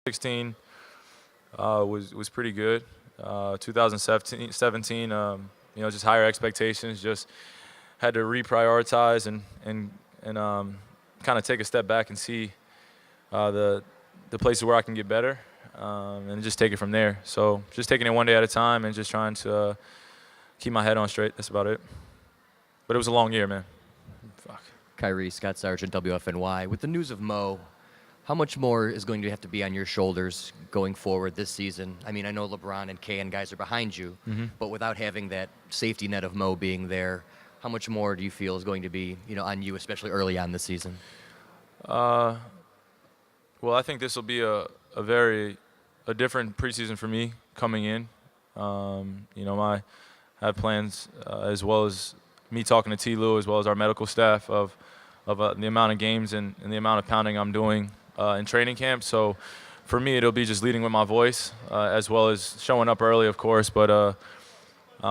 2016 was pretty good. 2017, just higher expectations. Just had to reprioritize and kind of take a step back and see the places where I can get better, and just take it from there. So just taking it one day at a time and just trying to keep my head on straight. That's about it. But it was a long year, man. Fuck. Kyrie, Scott Sargent, WFNY. With the news of Mo, how much more is going to have to be on your shoulders going forward this season? I mean, I know LeBron and Kay and guys are behind you, but without having that safety net of Mo being there, how much more do you feel is going to be, on you, especially early on this season? Well, I think this will be a different preseason for me coming in. I have plans as well as me talking to T. Lou, as well as our medical staff of the amount of games and the amount of pounding I'm doing in training camp. So for me, it'll be just leading with my voice, as well as showing up early, of course. But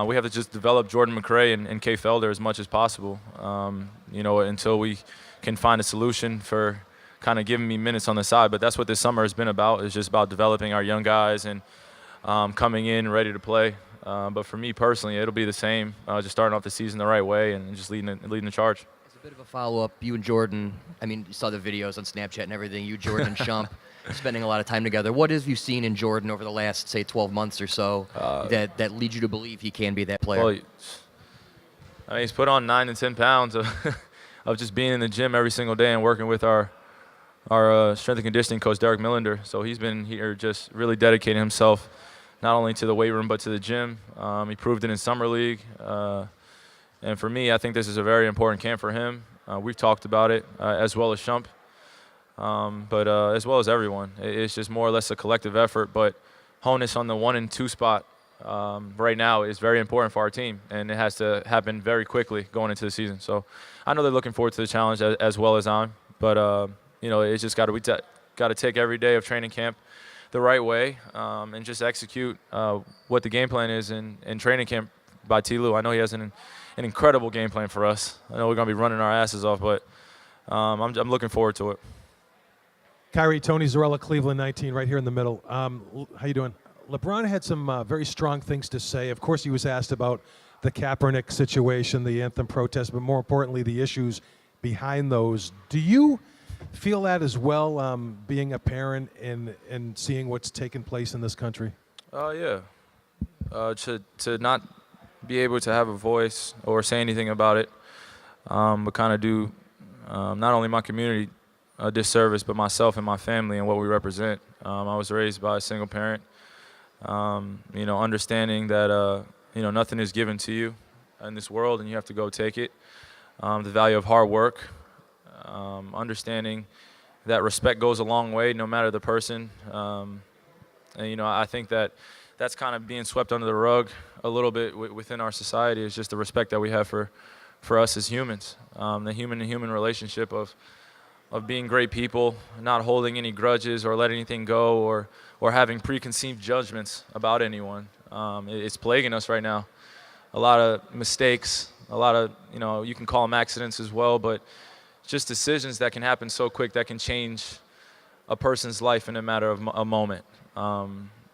we have to just develop Jordan McRae and Kay Felder as much as possible, until we can find a solution for kind of giving me minutes on the side. But that's what this summer has been about. It's just about developing our young guys and coming in ready to play. But for me personally, it'll be the same, just starting off the season the right way and just leading the charge. It's a bit of a follow-up. You and Jordan, I mean, you saw the videos on Snapchat and everything. You, Jordan, and Shump, spending a lot of time together. What have you seen in Jordan over the last, say, 12 months or so that leads you to believe he can be that player? Well, he's put on 9 to 10 pounds of just being in the gym every single day and working with our strength and conditioning coach, Derek Millender. So he's been here just really dedicating himself not only to the weight room but to the gym. He proved it in Summer League. And for me, I think this is a very important camp for him. We've talked about it, as well as Shump, but as well as everyone. It's just more or less a collective effort. But honus on the 1 and 2 spot right now is very important for our team, and it has to happen very quickly going into the season. So I know they're looking forward to the challenge as well as I'm. But it's just got to take every day of training camp the right way, and just execute what the game plan is in training camp by T. Lou. I know he has an incredible game plan for us. I know we're going to be running our asses off, but I'm looking forward to it. Kyrie, Tony Zarella, Cleveland 19, right here in the middle. How you doing? LeBron had some very strong things to say. Of course, he was asked about the Kaepernick situation, the anthem protest, but more importantly, the issues behind those. Do you feel that as well, being a parent and seeing what's taken place in this country? Yeah. To not be able to have a voice or say anything about it, but kind of do not only my community a disservice, but myself and my family and what we represent. I was raised by a single parent, understanding that, nothing is given to you in this world and you have to go take it. The value of hard work, understanding that respect goes a long way no matter the person. I think that's kind of being swept under the rug a little bit within our society, is just the respect that we have for us as humans, the human-to-human relationship of being great people, not holding any grudges or letting anything go or having preconceived judgments about anyone. It's plaguing us right now. A lot of mistakes, a lot of, you can call them accidents as well, but just decisions that can happen so quick that can change a person's life in a matter of a moment.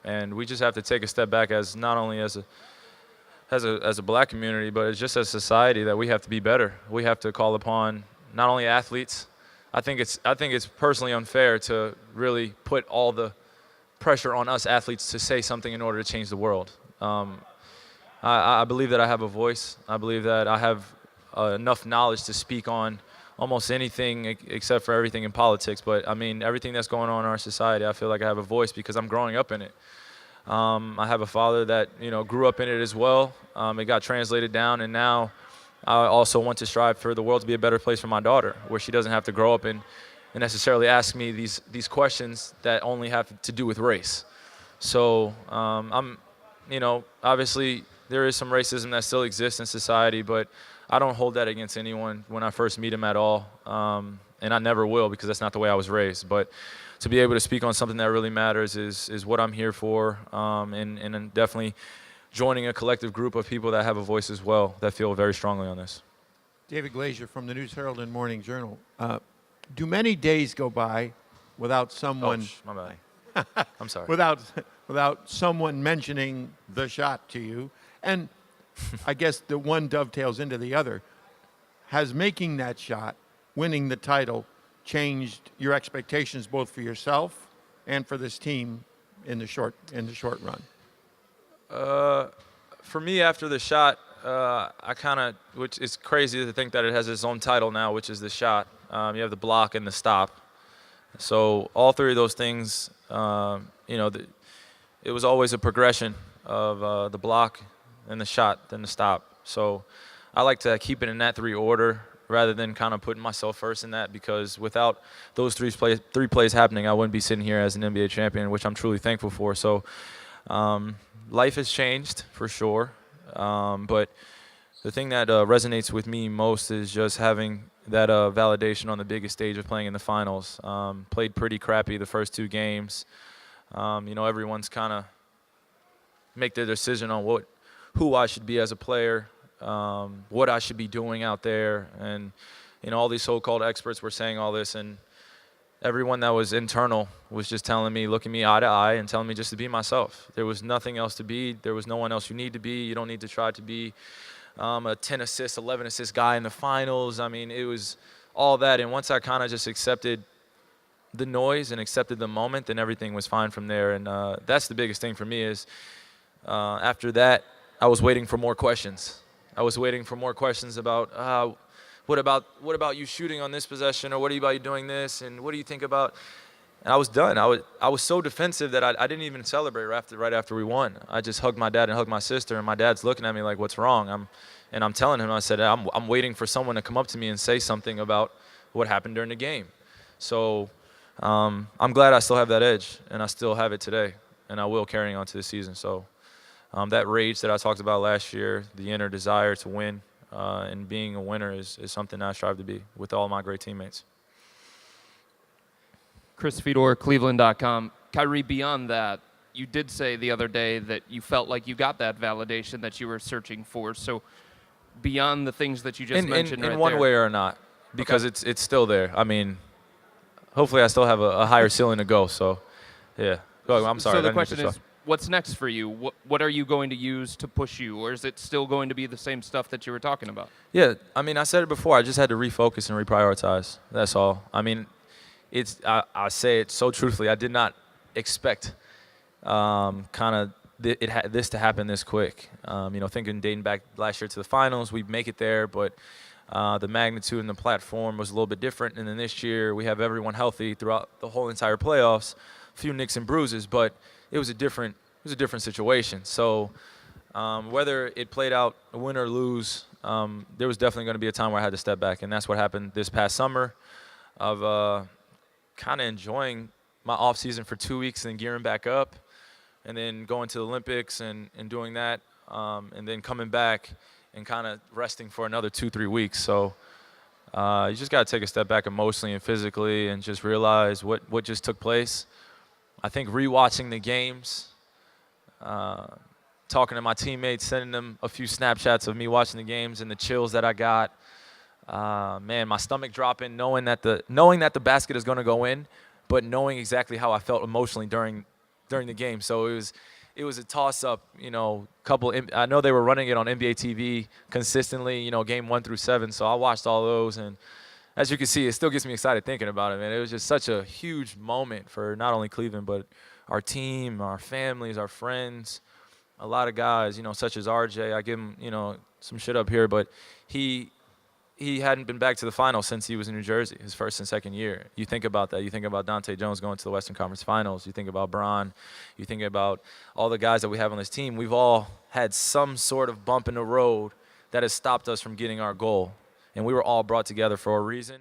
And we just have to take a step back, as not only as a black community, but it's just as a society, that we have to be better. We have to call upon not only athletes. I think it's personally unfair to really put all the pressure on us athletes to say something in order to change the world. I believe that I have a voice. I believe that I have enough knowledge to speak on almost anything except for everything in politics. But, I mean, everything that's going on in our society, I feel like I have a voice because I'm growing up in it. I have a father that, grew up in it as well. It got translated down, and now I also want to strive for the world to be a better place for my daughter, where she doesn't have to grow up and necessarily ask me these questions that only have to do with race. So obviously there is some racism that still exists in society, but I don't hold that against anyone when I first meet him at all, and I never will, because that's not the way I was raised. But to be able to speak on something that really matters is what I'm here for, and definitely joining a collective group of people that have a voice as well, that feel very strongly on this. David Glazier from the News Herald and Morning Journal. Do many days go by without someone I'm sorry. without someone mentioning the shot to you. And I guess the one dovetails into the other. Has making that shot, winning the title, changed your expectations both for yourself and for this team in the short run? For me, after the shot, I kind of, which is crazy to think that it has its own title now, which is the shot. You have the block and the stop. So all three of those things, it was always a progression of the block and the shot, then the stop. So I like to keep it in that three order rather than kind of putting myself first in that, because without those three plays happening, I wouldn't be sitting here as an NBA champion, which I'm truly thankful for. So life has changed for sure. But the thing that resonates with me most is just having that validation on the biggest stage of playing in the finals. Played pretty crappy the first two games. Everyone's kind of make their decision on who I should be as a player, what I should be doing out there. And, all these so-called experts were saying all this, and everyone that was internal was just telling me, looking me eye to eye and telling me just to be myself. There was nothing else to be. There was no one else you need to be. You don't need to try to be a 10 assist, 11 assist guy in the finals. I mean, it was all that. And once I kind of just accepted the noise and accepted the moment, then everything was fine from there. And that's the biggest thing for me is after that, I was waiting for more questions. I was waiting for more questions about what about you shooting on this possession, or what about you doing this, and what do you think about? And I was done. I was so defensive that I didn't even celebrate right after we won. I just hugged my dad and hugged my sister, and my dad's looking at me like, "What's wrong?" I'm telling him, I said, I'm waiting for someone to come up to me and say something about what happened during the game. So I'm glad I still have that edge, and I still have it today, and I will carrying on to the season. So that rage that I talked about last year, the inner desire to win, and being a winner is something I strive to be with all my great teammates. Chris Fedor, Cleveland.com. Kyrie, beyond that, you did say the other day that you felt like you got that validation that you were searching for. So beyond the things that you just mentioned in one way or not, because Okay. it's still there. I mean, hopefully I still have a higher ceiling to go. So, yeah. Go, I'm sorry. So I the didn't mean to question is, what's next for you? What are you going to use to push you? Or is it still going to be the same stuff that you were talking about? Yeah, I mean, I said it before. I just had to refocus and reprioritize. That's all. I mean, I say it so truthfully. I did not expect this to happen this quick. Thinking dating back last year to the finals, we'd make it there, but the magnitude and the platform was a little bit different. And then this year, we have everyone healthy throughout the whole entire playoffs. A few nicks and bruises, but it was a different situation. So whether it played out win or lose, there was definitely going to be a time where I had to step back, and that's what happened this past summer. Of kind of enjoying my off season for 2 weeks and then gearing back up, and then going to the Olympics and doing that, and then coming back and kind of resting for another 2-3 weeks. So you just got to take a step back emotionally and physically and just realize what just took place. I think rewatching the games, talking to my teammates, sending them a few Snapchats of me watching the games and the chills that I got. Man, my stomach dropping, knowing that the basket is going to go in, but knowing exactly how I felt emotionally during the game. So it was a toss-up. I know they were running it on NBA TV consistently. Game 1 through 7. So I watched all those, and as you can see, it still gets me excited thinking about it, man. It was just such a huge moment for not only Cleveland, but our team, our families, our friends, a lot of guys, such as RJ. I give him, some shit up here, but he hadn't been back to the finals since he was in New Jersey, his first and second year. You think about that. You think about Dante Jones going to the Western Conference Finals. You think about Bron. You think about all the guys that we have on this team. We've all had some sort of bump in the road that has stopped us from getting our goal. And we were all brought together for a reason.